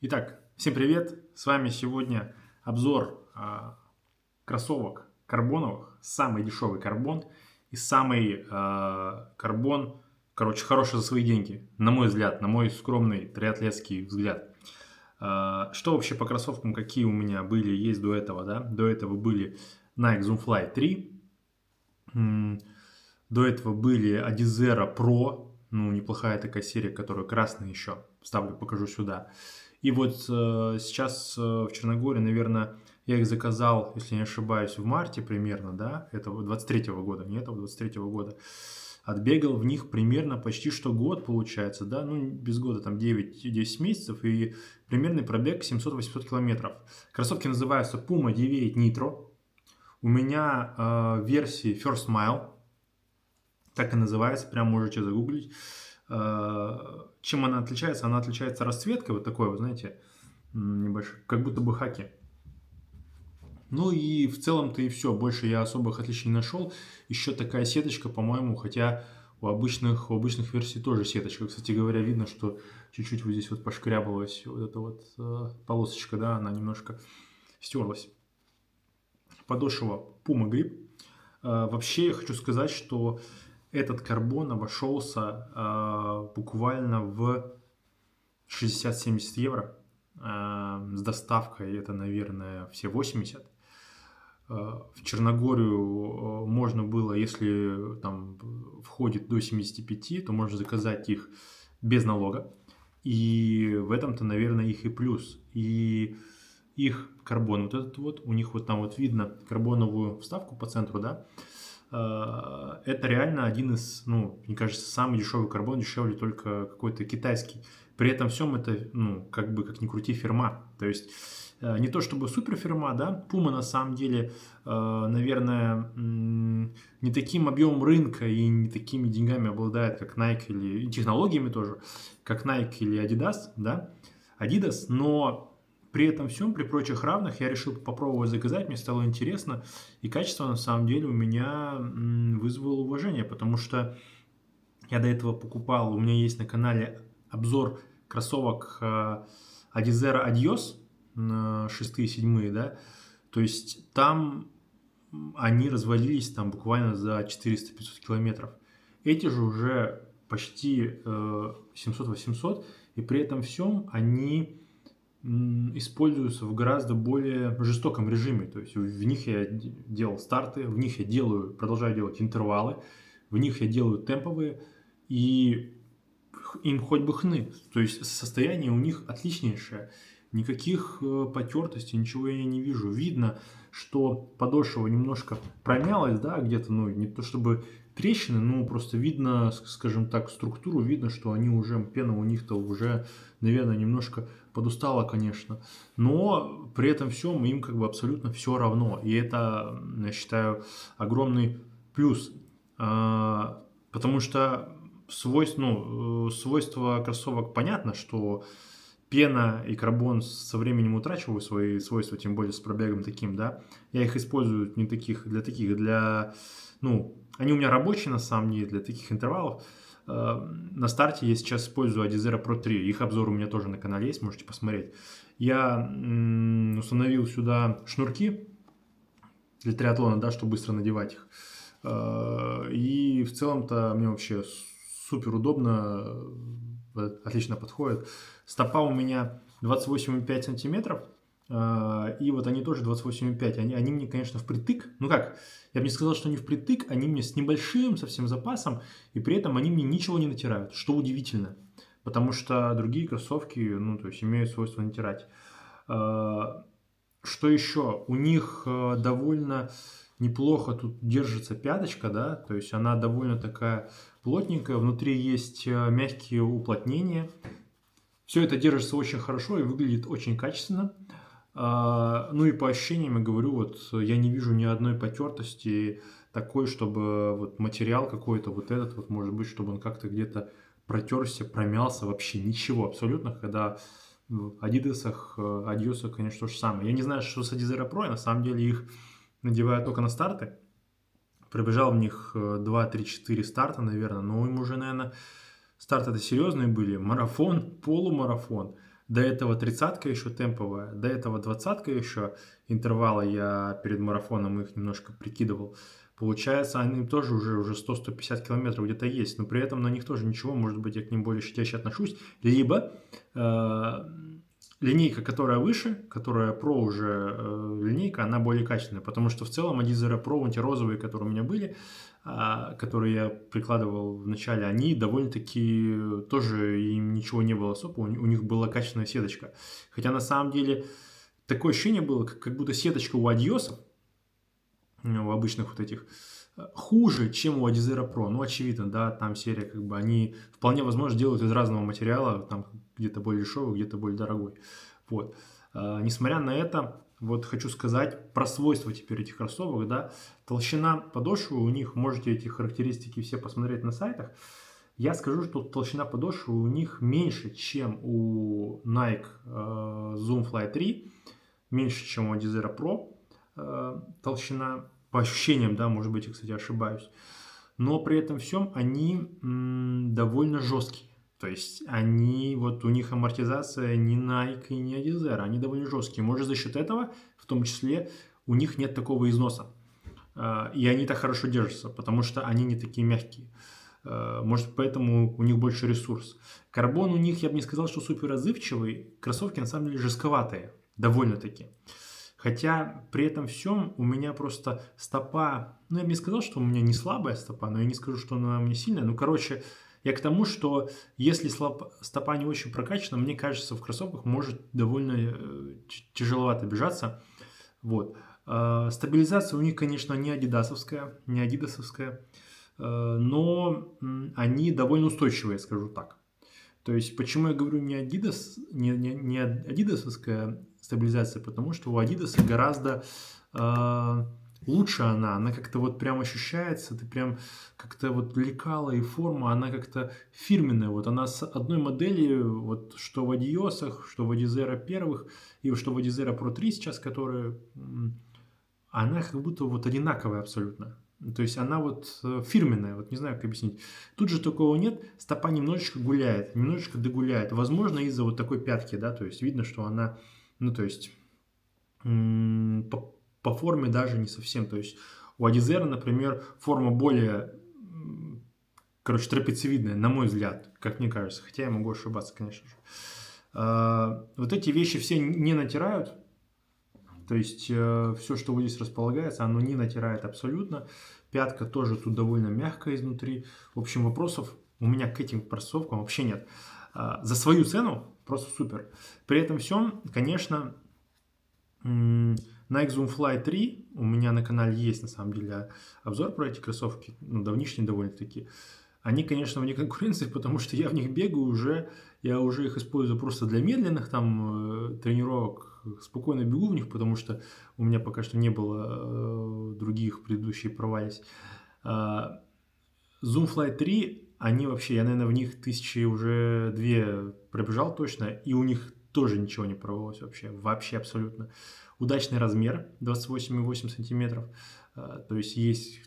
Итак, всем привет! С вами сегодня обзор кроссовок карбоновых. Самый дешевый карбон и самый карбон, короче, хороший за свои деньги, на мой взгляд, на мой скромный триатлетский взгляд. Что вообще по кроссовкам, какие у меня были, есть до этого, да? До этого были Nike Zoomfly 3, до этого были Adizero Pro, ну, неплохая такая серия, которая красная еще, вставлю, покажу сюда. И вот сейчас в Черногории, наверное, я их заказал, если не ошибаюсь, в марте примерно, да, этого 23-го года, не этого 23-го года. Отбегал в них примерно почти что год, получается, да, ну, без года, там 9-10 месяцев, и примерный пробег 700-800 километров. Кроссовки называются Puma D8 Nitro. У меня версии First Mile, так и называется, прям можете загуглить. Чем она отличается? Она отличается расцветкой, вот такой, вы знаете, небольшой, как будто бы хаки. Ну и в целом-то и все, больше я особых отличий не нашел. Еще такая сеточка, по-моему, хотя у обычных версий тоже сеточка. Кстати говоря, видно, что чуть-чуть вот здесь вот пошкрябалась вот эта вот полосочка, да, она немножко стерлась. Подошва Puma Grip. Вообще я хочу сказать, что этот карбон обошелся буквально в 60-70 евро. С доставкой это, наверное, все 80. В Черногорию можно было, если там входит до 75, то можно заказать их без налога. И в этом-то, наверное, их и плюс. И их карбон вот этот вот, у них вот там вот видно карбоновую вставку по центру, да, это реально один из, ну, мне кажется, самый дешевый карбон, дешевле только какой-то китайский. При этом всем это, ну, как бы, как ни крути, фирма. То есть, не то чтобы супер фирма, да, Puma на самом деле, наверное, не таким объемом рынка и не такими деньгами обладает, как Nike или и технологиями тоже, как Nike или Adidas, да, Adidas, но при этом всем, при прочих равных, я решил попробовать заказать, мне стало интересно, и качество на самом деле у меня вызвало уважение, потому что я до этого покупал, у меня есть на канале обзор кроссовок Adizero Adios, 6-7, да, то есть там они развалились там буквально за 400-500 километров. Эти же уже почти 700-800, и при этом всем они используются в гораздо более жестоком режиме. То есть в них я делал старты, в них я продолжаю делать интервалы, в них я делаю темповые, и им хоть бы хны. То есть состояние у них отличнейшее. Никаких потертостей, ничего я не вижу. Видно, что подошва немножко промялась, да, где-то, ну, не то чтобы трещины, но просто видно, скажем так, структуру, видно, что они уже, пена у них-то уже, наверное, немножко подустала, конечно. Но при этом всем им как бы абсолютно все равно. И это, я считаю, огромный плюс. Потому что свойства кроссовок понятно, что пена и карбон со временем утрачивают свои свойства, тем более с пробегом таким, да. Я их использую не для, ну, они у меня рабочие на самом деле, для таких интервалов. На старте я сейчас использую Adizero Pro 3, их обзор у меня тоже на канале есть, можете посмотреть. Я установил сюда шнурки для триатлона, да, чтобы быстро надевать их. И в целом-то мне вообще супер удобно, отлично подходит. Стопа у меня 28,5 сантиметров, и вот они тоже 28,5. Они мне, конечно, впритык. Ну как, я бы не сказал, что они впритык, они мне с небольшим совсем запасом, и при этом они мне ничего не натирают, что удивительно. Потому что другие кроссовки, ну, то есть имеют свойство натирать. Что еще? У них довольно неплохо тут держится пяточка, да, то есть она довольно такая плотненькая, внутри есть мягкие уплотнения. Все это держится очень хорошо и выглядит очень качественно. Ну и по ощущениям я говорю, вот я не вижу ни одной потертости такой, чтобы вот материал какой-то, вот этот вот, может быть, чтобы он как-то где-то протерся, промялся, вообще ничего абсолютно, когда в Адидасах, Адиосах, конечно, то же самое. Я не знаю, что с Adizero Pro, я на самом деле их надеваю только на старты. Пробежал в них 2-3-4 старта, наверное, но им уже, наверное, старты-то серьезные были. Марафон, полумарафон, до этого 30-ка еще темповая, до этого 20-ка еще, интервалы я перед марафоном их немножко прикидывал. Получается, они тоже уже 100-150 километров где-то есть, но при этом на них тоже ничего, может быть, я к ним более щадяще отношусь. Либо линейка, которая выше, которая Pro уже линейка, она более качественная, потому что в целом Adizero Pro, вон те розовые, которые у меня были, которые я прикладывал в начале, они довольно-таки тоже, им ничего не было особо, у них была качественная сеточка. Хотя на самом деле такое ощущение было, как будто сеточка у Адиосов, у обычных вот этих, хуже, чем у Adizero Pro. Ну, очевидно, да, там серия, как бы, они вполне возможно делают из разного материала, там где-то более дешевый, где-то более дорогой. Вот. Несмотря на это, вот хочу сказать про свойства теперь этих кроссовок, да. Толщина подошвы у них, можете эти характеристики все посмотреть на сайтах. Я скажу, что толщина подошвы у них меньше, чем у Nike Zoom Fly 3, меньше, чем у Adizero Pro. Толщина, по ощущениям, да, может быть, я, кстати, ошибаюсь, но при этом всем они довольно жесткие. То есть они, вот у них амортизация не Nike и не Adizero, они довольно жесткие. Может, за счет этого, в том числе, у них нет такого износа. И они так хорошо держатся, потому что они не такие мягкие. Может, поэтому у них больше ресурс. Карбон у них, я бы не сказал, что супер отзывчивый. Кроссовки на самом деле жестковатые, довольно-таки. Хотя при этом всем у меня просто стопа, ну я бы не сказал, что у меня не слабая стопа, но я не скажу, что она у меня сильная. Ну короче, я к тому, что если стопа не очень прокачана, мне кажется, в кроссовках может довольно тяжеловато бежаться. Вот. Стабилизация у них, конечно, не адидасовская, но они довольно устойчивые, скажу так. То есть, почему я говорю не Adidas, не адидасовская стабилизация, потому что у Adidas гораздо лучше она как-то вот прям ощущается, ты прям как-то вот лекала и форма, она как-то фирменная, вот она с одной модели, вот что в Adiosах, что в Adizero первых, и что в Adizero Pro 3 сейчас, которая, она как будто вот одинаковая абсолютно. То есть она вот фирменная, вот не знаю, как объяснить. Тут же такого нет, стопа немножечко гуляет, немножечко догуляет. Возможно, из-за вот такой пятки, да, то есть видно, что она, ну, то есть по форме даже не совсем. То есть у Adizero, например, форма более, короче, трапециевидная, на мой взгляд, как мне кажется. Хотя я могу ошибаться, конечно же. Вот эти вещи все не натирают. То есть все, что вот здесь располагается, оно не натирает абсолютно. Пятка тоже тут довольно мягкая изнутри. В общем, вопросов у меня к этим кроссовкам вообще нет. За свою цену просто супер. При этом всем, конечно, Nike Zoom Fly 3, у меня на канале есть на самом деле обзор про эти кроссовки, ну, давнишние довольно-таки. Они, конечно, вне конкуренции, потому что я в них бегаю уже, я уже их использую просто для медленных там тренировок, спокойно бегу в них, потому что у меня пока что не было других, предыдущие провались. Zoom Fly 3, они вообще, я, наверное, в них тысячи уже 2 пробежал точно, и у них тоже ничего не порвалось вообще абсолютно. Удачный размер, 28,8 сантиметров, то есть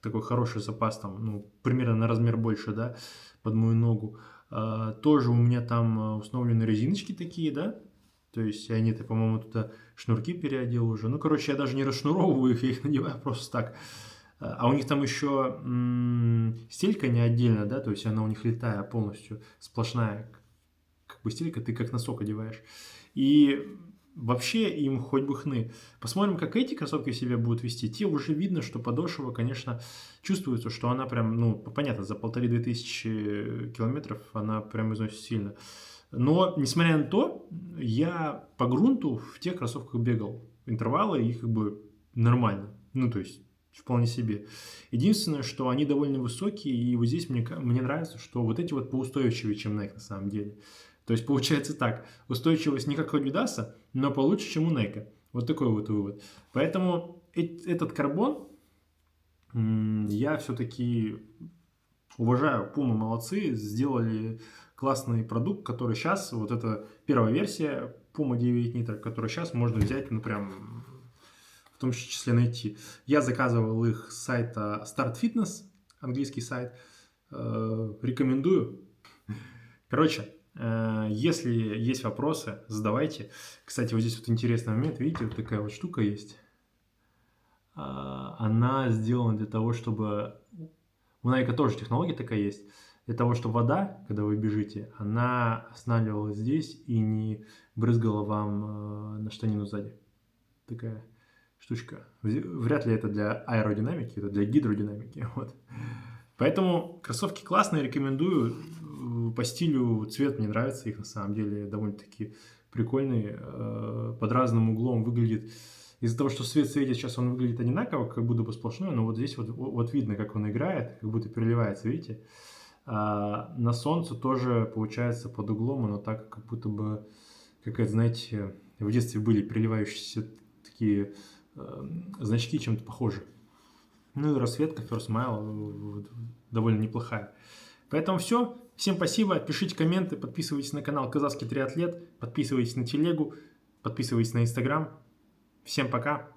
такой хороший запас, там, ну, примерно на размер больше, да, под мою ногу. Тоже у меня там установлены резиночки такие, да, то есть они-то, по-моему, туда шнурки переодел уже. Ну, короче, я даже не расшнуровываю их, я их надеваю просто так. А у них там еще стелька не отдельно, да, то есть она у них летая полностью, сплошная, как бы стелька, ты как носок одеваешь. И вообще им хоть бы хны. Посмотрим, как эти кроссовки себя будут вести. Те уже видно, что подошва, конечно, чувствуется, что она прям, ну, понятно, за 1500-2000 километров она прям износит сильно. Но, несмотря на то, я по грунту в тех кроссовках бегал. Интервалы их как бы нормально. Ну, то есть, вполне себе. Единственное, что они довольно высокие, и вот здесь мне нравится, что вот эти вот поустойчивее, чем Nike на самом деле. То есть, получается так, устойчивость не как у Адидаса, но получше, чем у Nike. Вот такой вот вывод. Поэтому этот карбон я все-таки уважаю. Puma молодцы, сделали классный продукт, который сейчас, вот эта первая версия Puma 9 Nitro, которую сейчас можно взять, ну прям, в том числе найти. Я заказывал их с сайта Start Fitness, английский сайт, рекомендую. Короче, Если есть вопросы, задавайте. Кстати, вот здесь вот интересный момент. Видите, вот такая вот штука есть. Она сделана для того, чтобы... У Nike тоже технология такая есть. Для того, чтобы вода, когда вы бежите, она останавливалась здесь и не брызгала вам на штанину сзади. Такая штучка. Вряд ли это для аэродинамики, это для гидродинамики. Вот. Поэтому кроссовки классные, рекомендую. По стилю, цвет мне нравится, их на самом деле довольно-таки прикольные. Под разным углом выглядит. Из-за того, что свет светит, сейчас он выглядит одинаково, как будто бы сплошной, но вот здесь вот видно, как он играет, как будто переливается, видите? На солнце тоже получается под углом, оно так, как будто бы, какая-то, знаете, в детстве были переливающиеся такие значки, чем-то похожи. Ну и расцветка First Mile довольно неплохая. Поэтому все. Всем спасибо. Пишите комменты, подписывайтесь на канал Казахский триатлет, подписывайтесь на телегу, подписывайтесь на Инстаграм. Всем пока.